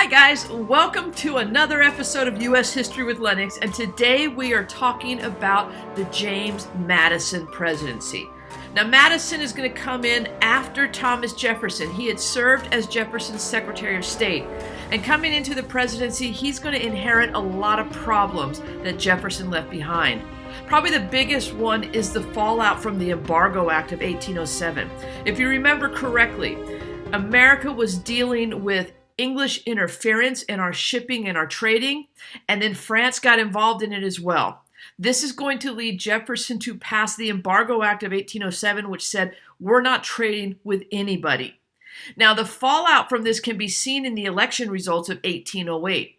Hi guys, welcome to another episode of U.S. History with Lennox, and today we are talking about the James Madison presidency. Now Madison is going to come in after Thomas Jefferson. He had served as Jefferson's Secretary of State, and coming into the presidency, he's going to inherit a lot of problems that Jefferson left behind. Probably the biggest one is the fallout from the Embargo Act of 1807. If you remember correctly, America was dealing with English interference in our shipping and our trading, and then France got involved in it as well. This is going to lead Jefferson to pass the Embargo Act of 1807, which said we're not trading with anybody. Now, the fallout from this can be seen in the election results of 1808.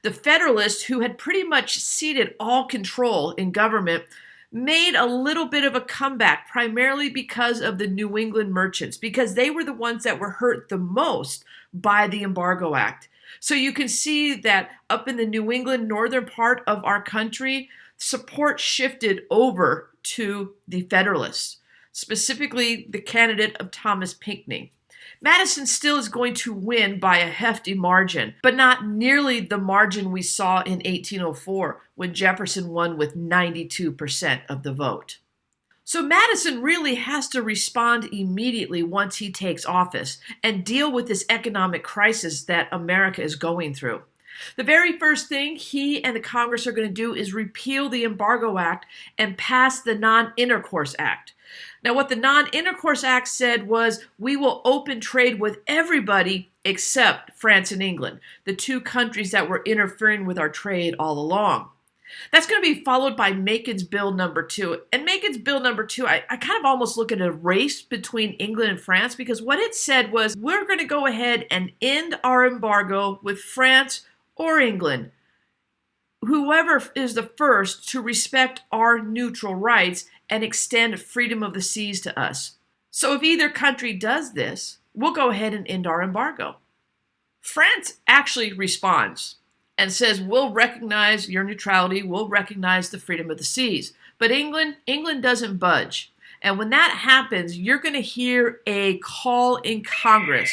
The Federalists, who had pretty much ceded all control in government, made a little bit of a comeback, primarily because of the New England merchants, because they were the ones that were hurt the most by the Embargo Act. So you can see that up in the New England northern part of our country, support shifted over to the Federalists, specifically the candidate of Thomas Pinckney. Madison still is going to win by a hefty margin, but not nearly the margin we saw in 1804 when Jefferson won with 92% of the vote. So Madison really has to respond immediately once he takes office and deal with this economic crisis that America is going through. The very first thing he and the Congress are going to do is repeal the Embargo Act and pass the Non-Intercourse Act. Now, what the Non-Intercourse Act said was we will open trade with everybody except France and England, the two countries that were interfering with our trade all along. That's going to be followed by Macon's Bill number 2. And Macon's Bill number 2, I kind of almost look at a race between England and France, because what it said was we're going to go ahead and end our embargo with France or England. Whoever is the first to respect our neutral rights and extend freedom of the seas to us. So if either country does this, we'll go ahead and end our embargo. France actually responds and says, we'll recognize your neutrality, we'll recognize the freedom of the seas. But England doesn't budge. And when that happens, you're going to hear a call in Congress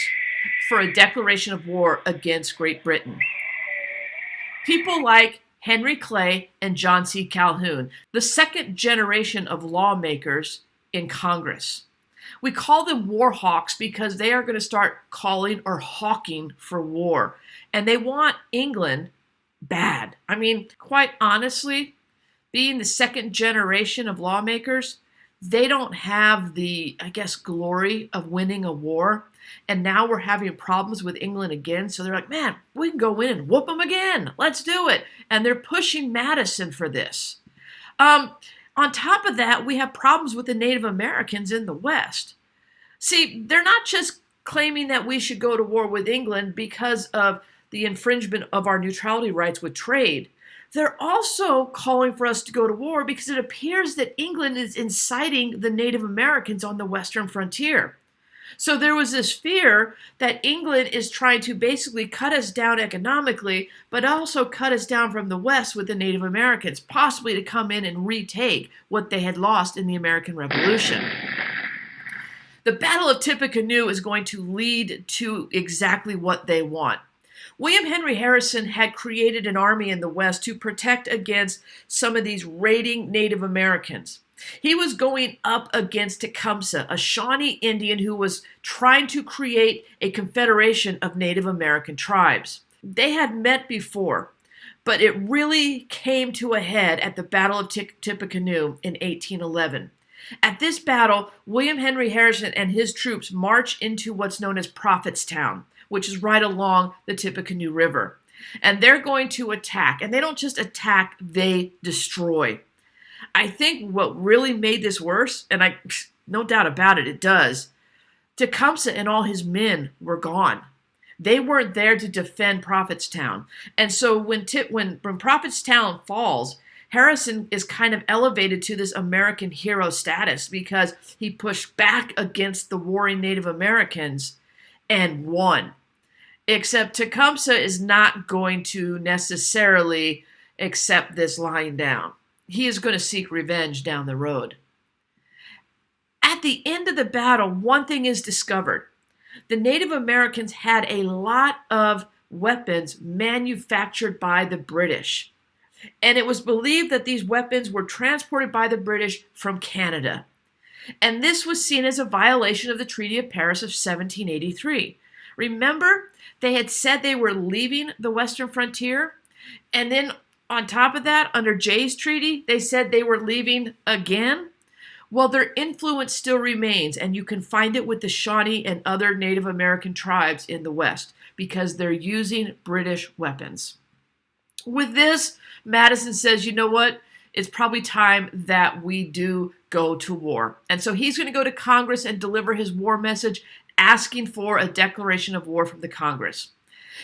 for a declaration of war against Great Britain. People like Henry Clay and John C. Calhoun, the second generation of lawmakers in Congress. We call them war hawks because they are going to start calling or hawking for war. And they want England bad. I mean, quite honestly, being the second generation of lawmakers, they don't have the, glory of winning a war. And now we're having problems with England again. So they're like, man, we can go in and whoop them again. Let's do it. And they're pushing Madison for this. On top of that, we have problems with the Native Americans in the West. See, they're not just claiming that we should go to war with England because of the infringement of our neutrality rights with trade. They're also calling for us to go to war because it appears that England is inciting the Native Americans on the western frontier. So there was this fear that England is trying to basically cut us down economically, but also cut us down from the West with the Native Americans, possibly to come in and retake what they had lost in the American Revolution. The Battle of Tippecanoe is going to lead to exactly what they want. William Henry Harrison had created an army in the West to protect against some of these raiding Native Americans. He was going up against Tecumseh, a Shawnee Indian who was trying to create a confederation of Native American tribes. They had met before, but it really came to a head at the Battle of Tippecanoe in 1811. At this battle, William Henry Harrison and his troops march into what's known as Prophetstown, which is right along the Tippecanoe River. And they're going to attack. And they don't just attack, they destroy. I think what really made this worse, and no doubt about it, it does, Tecumseh and all his men were gone. They weren't there to defend Prophetstown. And so when Prophetstown falls, Harrison is kind of elevated to this American hero status because he pushed back against the warring Native Americans and won. Except Tecumseh is not going to necessarily accept this lying down. He is going to seek revenge down the road. At the end of the battle, one thing is discovered. The Native Americans had a lot of weapons manufactured by the British. And it was believed that these weapons were transported by the British from Canada. And this was seen as a violation of the Treaty of Paris of 1783. Remember, they had said they were leaving the western frontier, and then on top of that, under Jay's treaty, they said they were leaving again. Well, their influence still remains, and you can find it with the Shawnee and other Native American tribes in the West because they're using British weapons. With this, Madison says, you know what? It's probably time that we do go to war. And so he's going to go to Congress and deliver his war message, asking for a declaration of war from the Congress.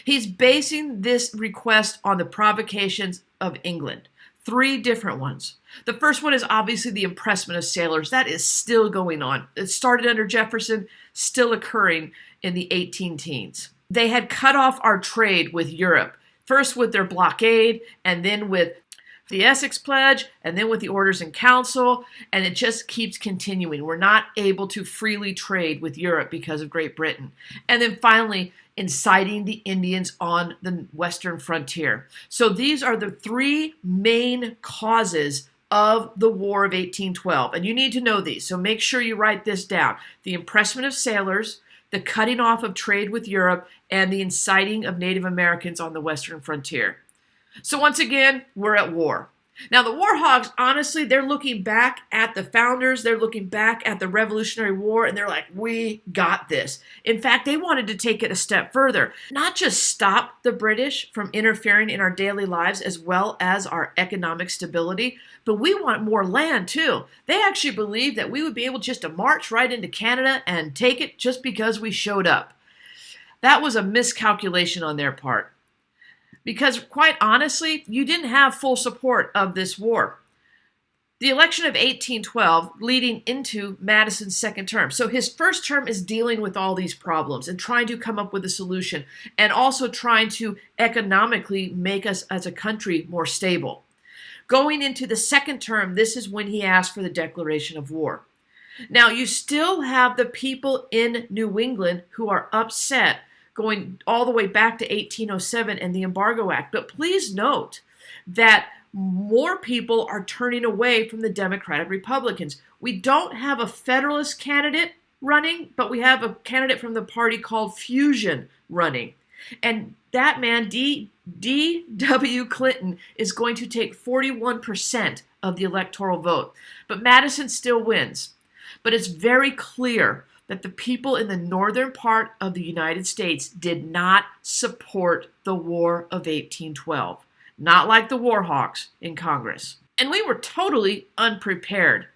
He's basing this request on the provocations of England, 3 different ones. The first one is obviously the impressment of sailors. That is still going on. It started under Jefferson, still occurring in the 18 teens. They had cut off our trade with Europe, first with their blockade, and then with the Essex Pledge, and then with the Orders in Council, and it just keeps continuing. We're not able to freely trade with Europe because of Great Britain. And then finally, inciting the Indians on the western frontier. So these are the 3 main causes of the War of 1812. And you need to know these, so make sure you write this down. The impressment of sailors, the cutting off of trade with Europe, and the inciting of Native Americans on the western frontier. So once again, we're at war. Now, the war hawks, honestly, they're looking back at the founders, they're looking back at the Revolutionary War, and they're like, we got this. In fact, they wanted to take it a step further, not just stop the British from interfering in our daily lives as well as our economic stability, but we want more land too. They actually believed that we would be able just to march right into Canada and take it just because we showed up. That was a miscalculation on their part. Because quite honestly, you didn't have full support of this war. The election of 1812 leading into Madison's second term. So his first term is dealing with all these problems and trying to come up with a solution and also trying to economically make us as a country more stable. Going into the second term, this is when he asked for the declaration of war. Now, you still have the people in New England who are upset going all the way back to 1807 and the Embargo Act. But please note that more people are turning away from the Democratic Republicans. We don't have a Federalist candidate running, but we have a candidate from the party called Fusion running. And that man, D.W. Clinton, is going to take 41% of the electoral vote. But Madison still wins. But it's very clear that the people in the northern part of the United States did not support the War of 1812, not like the war hawks in Congress. And we were totally unprepared.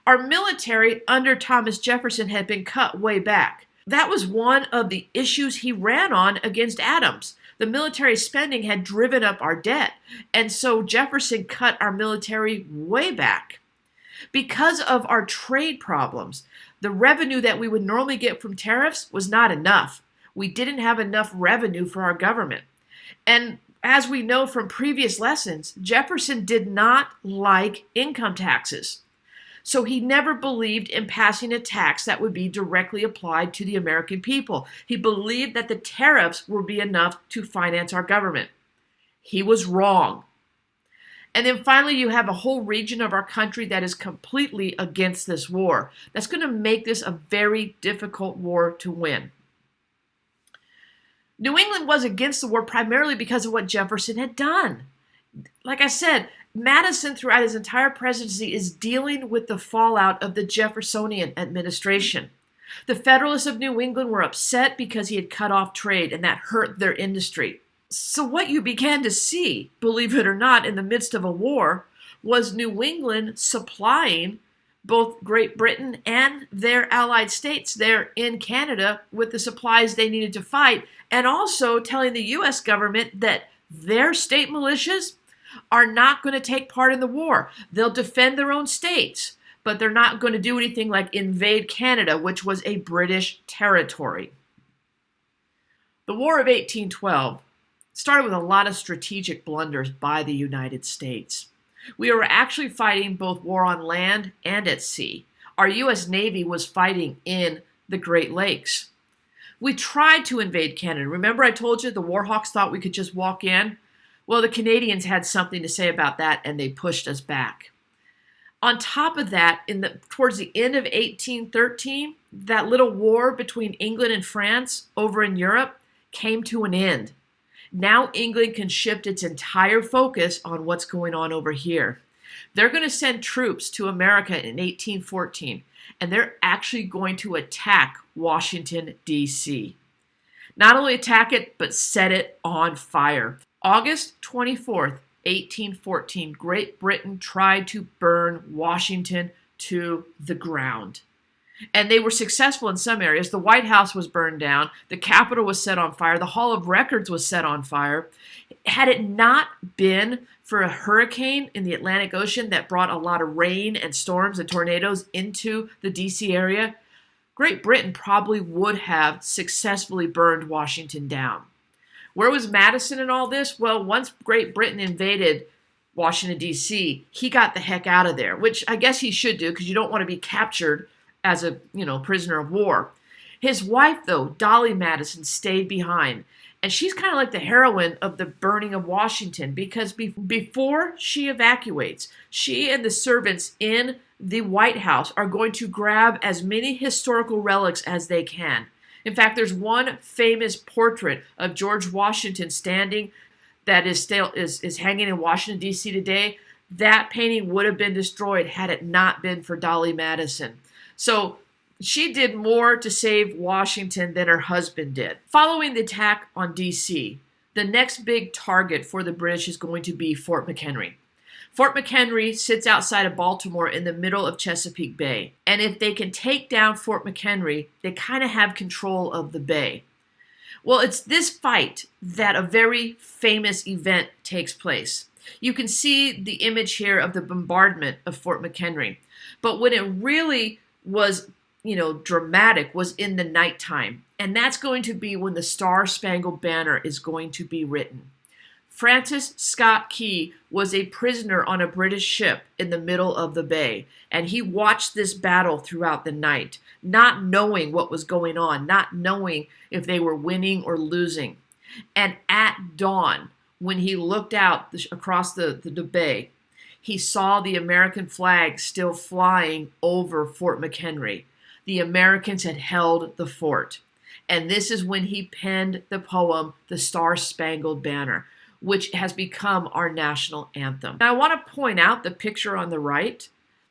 Our military under Thomas Jefferson had been cut way back. That was one of the issues he ran on against Adams. The military spending had driven up our debt, and so Jefferson cut our military way back. Because of our trade problems, the revenue that we would normally get from tariffs was not enough. We didn't have enough revenue for our government. And as we know from previous lessons, Jefferson did not like income taxes. So he never believed in passing a tax that would be directly applied to the American people. He believed that the tariffs would be enough to finance our government. He was wrong. And then finally, you have a whole region of our country that is completely against this war. That's going to make this a very difficult war to win. New England was against the war primarily because of what Jefferson had done. Like I said, Madison throughout his entire presidency is dealing with the fallout of the Jeffersonian administration. The Federalists of New England were upset because he had cut off trade, and that hurt their industry. So what you began to see, believe it or not, in the midst of a war was New England supplying both Great Britain and their allied states there in Canada with the supplies they needed to fight, and also telling the U.S. government that their state militias are not going to take part in the war. They'll defend their own states, but they're not going to do anything like invade Canada, which was a British territory. The War of 1812 started with a lot of strategic blunders by the United States. We were actually fighting both war on land and at sea. Our U.S. Navy was fighting in the Great Lakes. We tried to invade Canada. Remember I told you the Warhawks thought we could just walk in? Well, the Canadians had something to say about that, and they pushed us back. On top of that, towards the end of 1813, that little war between England and France over in Europe came to an end. Now England can shift its entire focus on what's going on over here. They're going to send troops to America in 1814, and they're actually going to attack Washington, D.C. Not only attack it, but set it on fire. August 24th, 1814, Great Britain tried to burn Washington to the ground. And they were successful in some areas. The White House was burned down. The Capitol was set on fire. The Hall of Records was set on fire. Had it not been for a hurricane in the Atlantic Ocean that brought a lot of rain and storms and tornadoes into the D.C. area, Great Britain probably would have successfully burned Washington down. Where was Madison in all this? Well, once Great Britain invaded Washington, D.C., he got the heck out of there, which I guess he should do because you don't want to be captured as a, prisoner of war. His wife, though, Dolly Madison, stayed behind. And she's kind of like the heroine of the burning of Washington because before she evacuates, she and the servants in the White House are going to grab as many historical relics as they can. In fact, there's one famous portrait of George Washington standing that is hanging in Washington, D.C. today. That painting would have been destroyed had it not been for Dolly Madison. So she did more to save Washington than her husband did. Following the attack on D.C., the next big target for the British is going to be Fort McHenry. Fort McHenry sits outside of Baltimore in the middle of Chesapeake Bay. And if they can take down Fort McHenry, they kind of have control of the bay. Well, it's this fight that a very famous event takes place. You can see the image here of the bombardment of Fort McHenry. But when it really was, dramatic was in the nighttime. And that's going to be when the Star-Spangled Banner is going to be written. Francis Scott Key was a prisoner on a British ship in the middle of the bay, and he watched this battle throughout the night, not knowing what was going on, not knowing if they were winning or losing. And at dawn, when he looked out across the bay, he saw the American flag still flying over Fort McHenry. The Americans had held the fort. And this is when he penned the poem, The Star-Spangled Banner, which has become our national anthem. Now, I want to point out the picture on the right.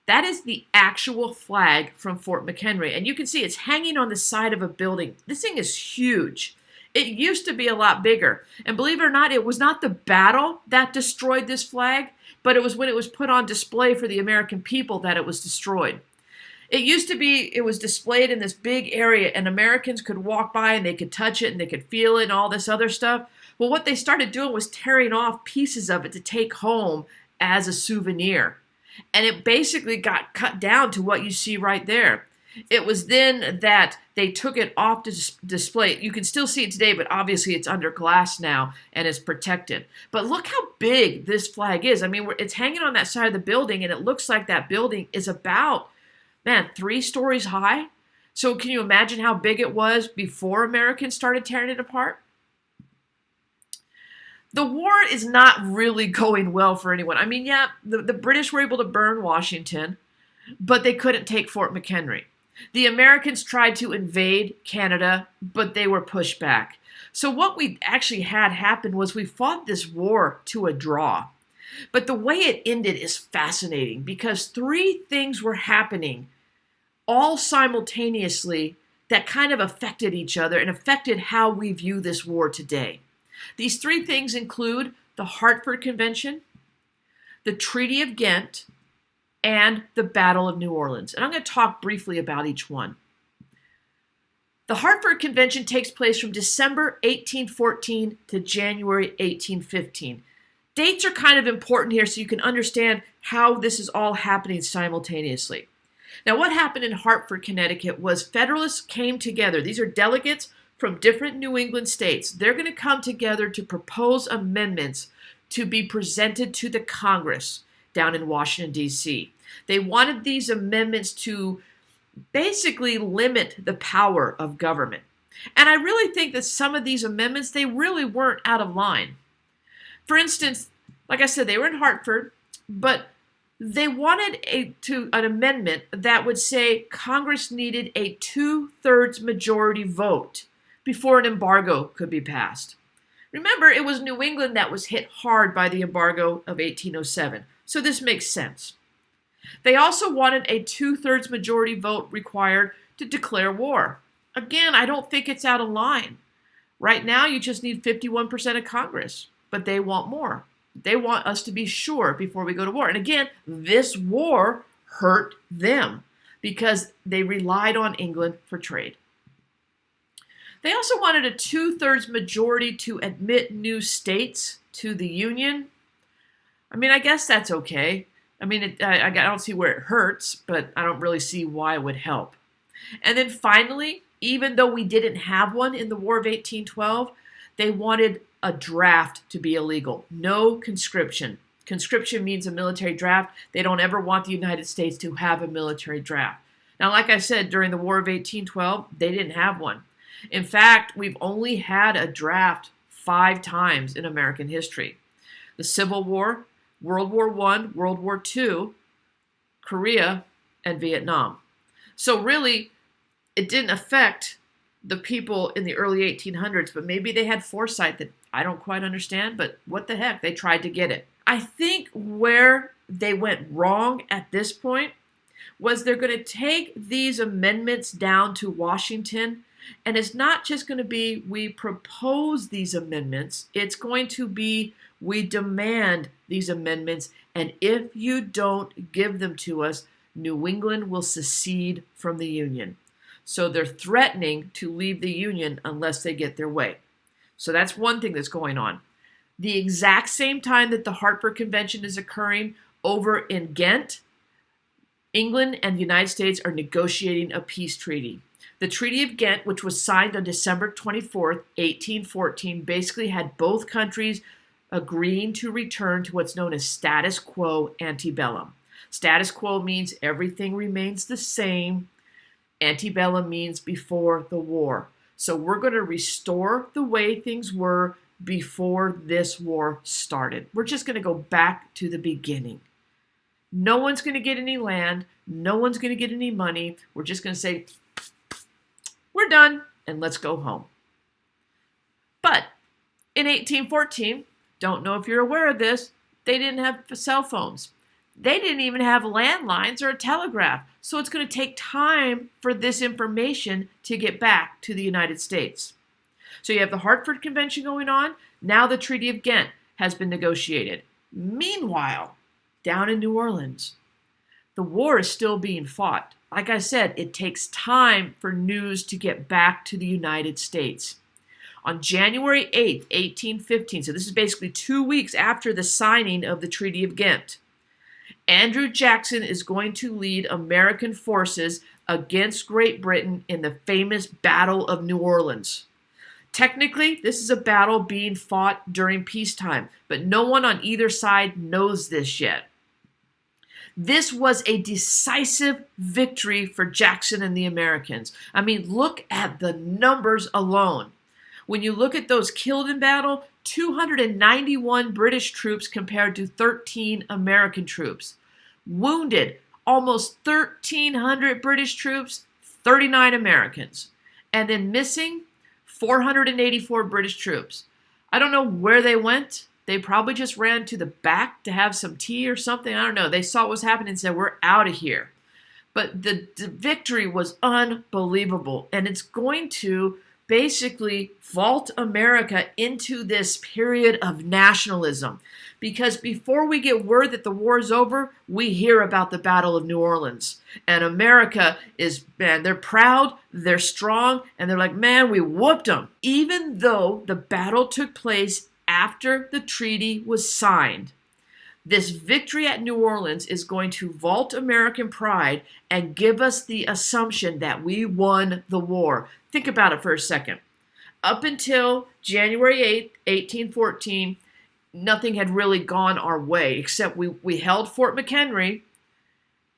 That is the actual flag from Fort McHenry. And you can see it's hanging on the side of a building. This thing is huge. It used to be a lot bigger. And believe it or not, it was not the battle that destroyed this flag, but it was when it was put on display for the American people that it was destroyed. It used to be, it was displayed in this big area, and Americans could walk by and they could touch it and they could feel it and all this other stuff. Well, what they started doing was tearing off pieces of it to take home as a souvenir. And it basically got cut down to what you see right there. It was then that they took it off to display. You can still see it today, but obviously it's under glass now and it's protected. But look how big this flag is. I mean, it's hanging on that side of the building, and it looks like that building is about, 3 stories high. So can you imagine how big it was before Americans started tearing it apart? The war is not really going well for anyone. I mean, the British were able to burn Washington, but they couldn't take Fort McHenry. The Americans tried to invade Canada, but they were pushed back. So what we actually had happen was we fought this war to a draw. But the way it ended is fascinating because 3 things were happening all simultaneously that kind of affected each other and affected how we view this war today. These 3 things include the Hartford Convention, the Treaty of Ghent, and the Battle of New Orleans. And I'm going to talk briefly about each one. The Hartford Convention takes place from December 1814 to January 1815. Dates are kind of important here so you can understand how this is all happening simultaneously. Now, what happened in Hartford, Connecticut was Federalists came together. These are delegates from different New England states. They're going to come together to propose amendments to be presented to the Congress down in Washington, D.C. They wanted these amendments to basically limit the power of government. And I really think that some of these amendments, they really weren't out of line. For instance, like I said, they were in Hartford, but they wanted an amendment that would say Congress needed a 2/3 majority vote before an embargo could be passed. Remember, it was New England that was hit hard by the embargo of 1807, so this makes sense. They also wanted a 2/3 majority vote required to declare war. Again, I don't think it's out of line. Right now, you just need 51% of Congress, but they want more. They want us to be sure before we go to war. And again, this war hurt them because they relied on England for trade. They also wanted a 2/3 majority to admit new states to the Union. I mean, I guess that's okay. I mean, I don't see where it hurts, but I don't really see why it would help. And then finally, even though we didn't have one in the War of 1812, they wanted a draft to be illegal. No conscription. Conscription means a military draft. They don't ever want the United States to have a military draft. Now, like I said, during the War of 1812, they didn't have one. In fact, we've only had a draft 5 times in American history. The Civil War, World War I, World War II, Korea, and Vietnam. So really, it didn't affect the people in the early 1800s, but maybe they had foresight that I don't quite understand, but what the heck, they tried to get it. I think where they went wrong at this point was they're going to take these amendments down to Washington, and it's not just going to be we propose these amendments, it's going to be we demand these amendments, and if you don't give them to us, New England will secede from the Union. So they're threatening to leave the Union unless they get their way. So that's one thing that's going on. The exact same time that the Hartford Convention is occurring over in Ghent, England and the United States are negotiating a peace treaty. The Treaty of Ghent, which was signed on December 24th, 1814, basically had both countries agreeing to return to what's known as status quo antebellum. Status quo means everything remains the same. Antebellum means before the war. So we're going to restore the way things were before this war started. We're just going to go back to the beginning. No one's going to get any land. No one's going to get any money. We're just going to say, we're done, and let's go home. But in 1814, don't know if you're aware of this, they didn't have cell phones. They didn't even have landlines or a telegraph. So it's going to take time for this information to get back to the United States. So you have the Hartford Convention going on. Now the Treaty of Ghent has been negotiated. Meanwhile, down in New Orleans, the war is still being fought. Like I said, it takes time for news to get back to the United States. On January 8th, 1815, so this is basically 2 weeks after the signing of the Treaty of Ghent, Andrew Jackson is going to lead American forces against Great Britain in the famous Battle of New Orleans. Technically, this is a battle being fought during peacetime, but no one on either side knows this yet. This was a decisive victory for Jackson and the Americans. I mean, look at the numbers alone. When you look at those killed in battle, 291 British troops compared to 13 American troops. Wounded, almost 1,300 British troops, 39 Americans. And then missing, 484 British troops. I don't know where they went. They probably just ran to the back to have some tea or something. I don't know. They saw what was happening and said, we're out of here. But the victory was unbelievable. And it's going to basically vault America into this period of nationalism. Because before we get word that the war is over, we hear about the Battle of New Orleans. And America is, man, they're proud, they're strong, and they're like, man, we whooped them. Even though the battle took place after the treaty was signed, this victory at New Orleans is going to vault American pride and give us the assumption that we won the war. Think about it for a second. Up until January 8th, 1814, nothing had really gone our way, except we held Fort McHenry,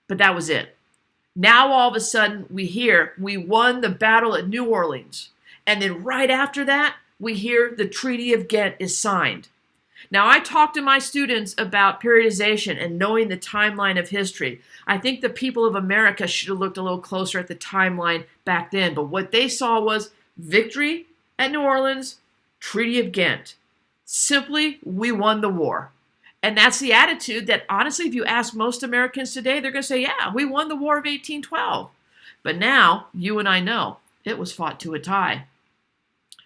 but that was it. Now all of a sudden we hear we won the battle at New Orleans. And then right after that, we hear the Treaty of Ghent is signed. Now, I talk to my students about periodization and knowing the timeline of history. I think the people of America should have looked a little closer at the timeline back then. But what they saw was victory at New Orleans, Treaty of Ghent. Simply, we won the war. And that's the attitude that, honestly, if you ask most Americans today, they're going to say, yeah, we won the War of 1812. But now, you and I know, it was fought to a tie.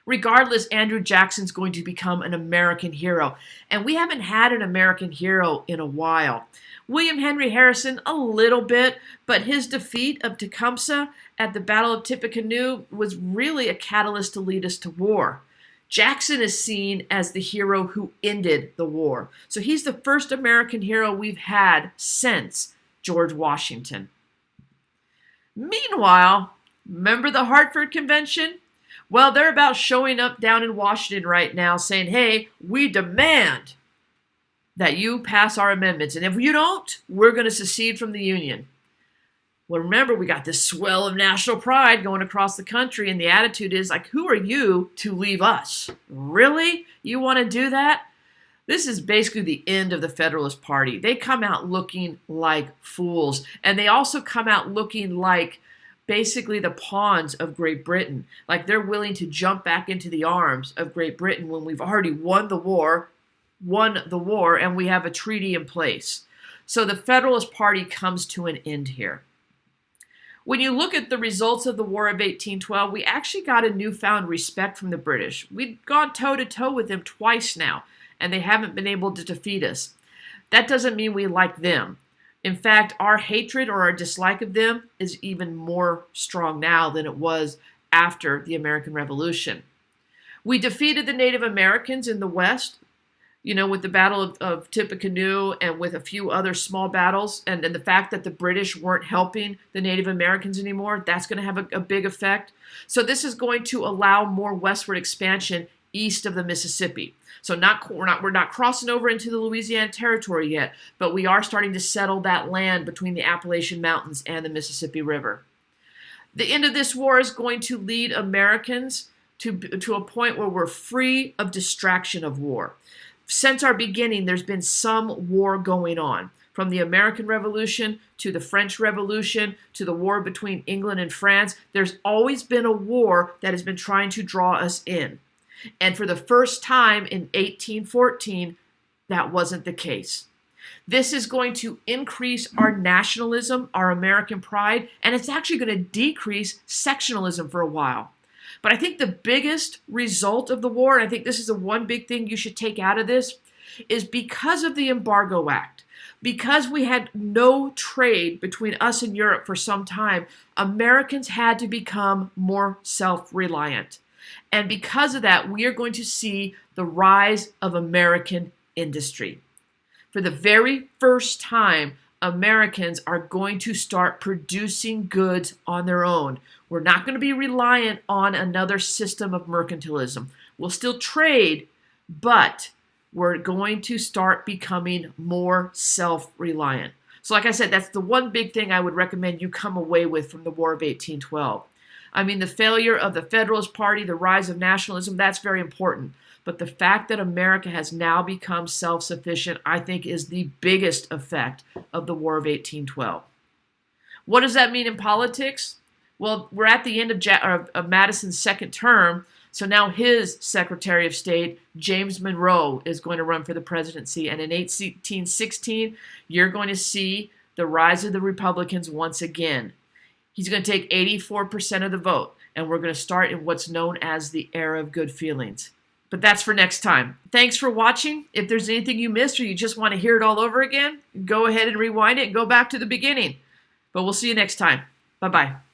Regardless, Andrew Jackson's going to become an American hero. And we haven't had an American hero in a while. William Henry Harrison, a little bit, but his defeat of Tecumseh at the Battle of Tippecanoe was really a catalyst to lead us to war. Jackson is seen as the hero who ended the war. So he's the first American hero we've had since George Washington. Meanwhile, remember the Hartford Convention? Well, they're about showing up down in Washington right now saying, hey, we demand that you pass our amendments. And if you don't, we're going to secede from the Union. Well, remember, we got this swell of national pride going across the country, and the attitude is like, who are you to leave us? Really? You want to do that? This is basically the end of the Federalist Party. They come out looking like fools, and they also come out looking like basically the pawns of Great Britain. Like they're willing to jump back into the arms of Great Britain when we've already won the war, and we have a treaty in place. So the Federalist Party comes to an end here. When you look at the results of the War of 1812, we actually got a newfound respect from the British. We've gone toe-to-toe with them twice now, and they haven't been able to defeat us. That doesn't mean we like them. In fact, our hatred or our dislike of them is even more strong now than it was after the American Revolution. We defeated the Native Americans in the West, with the Battle of Tippecanoe and with a few other small battles, and the fact that the British weren't helping the Native Americans anymore, that's going to have a big effect. So this is going to allow more westward expansion east of the Mississippi. So we're not crossing over into the Louisiana Territory yet, but we are starting to settle that land between the Appalachian Mountains and the Mississippi River. The end of this war is going to lead Americans to a point where we're free of distraction of war. Since our beginning, there's been some war going on. From the American Revolution to the French Revolution to the war between England and France, there's always been a war that has been trying to draw us in. And for the first time in 1814, that wasn't the case. This is going to increase our nationalism, our American pride, and it's actually going to decrease sectionalism for a while. But I think the biggest result of the war, and I think this is the one big thing you should take out of this, is because of the Embargo Act. Because we had no trade between us and Europe for some time, Americans had to become more self-reliant. And because of that, we are going to see the rise of American industry. For the very first time, Americans are going to start producing goods on their own. We're not going to be reliant on another system of mercantilism. We'll still trade, but we're going to start becoming more self-reliant. So like I said, that's the one big thing I would recommend you come away with from the War of 1812. I mean, the failure of the Federalist Party, the rise of nationalism, that's very important. But the fact that America has now become self-sufficient, I think, is the biggest effect of the War of 1812. What does that mean in politics? Well, we're at the end of Madison's second term, so now his Secretary of State, James Monroe, is going to run for the presidency. And in 1816, you're going to see the rise of the Republicans once again. He's going to take 84% of the vote, and we're going to start in what's known as the era of good feelings. But that's for next time. Thanks for watching. If there's anything you missed or you just want to hear it all over again, go ahead and rewind it and go back to the beginning. But we'll see you next time. Bye-bye.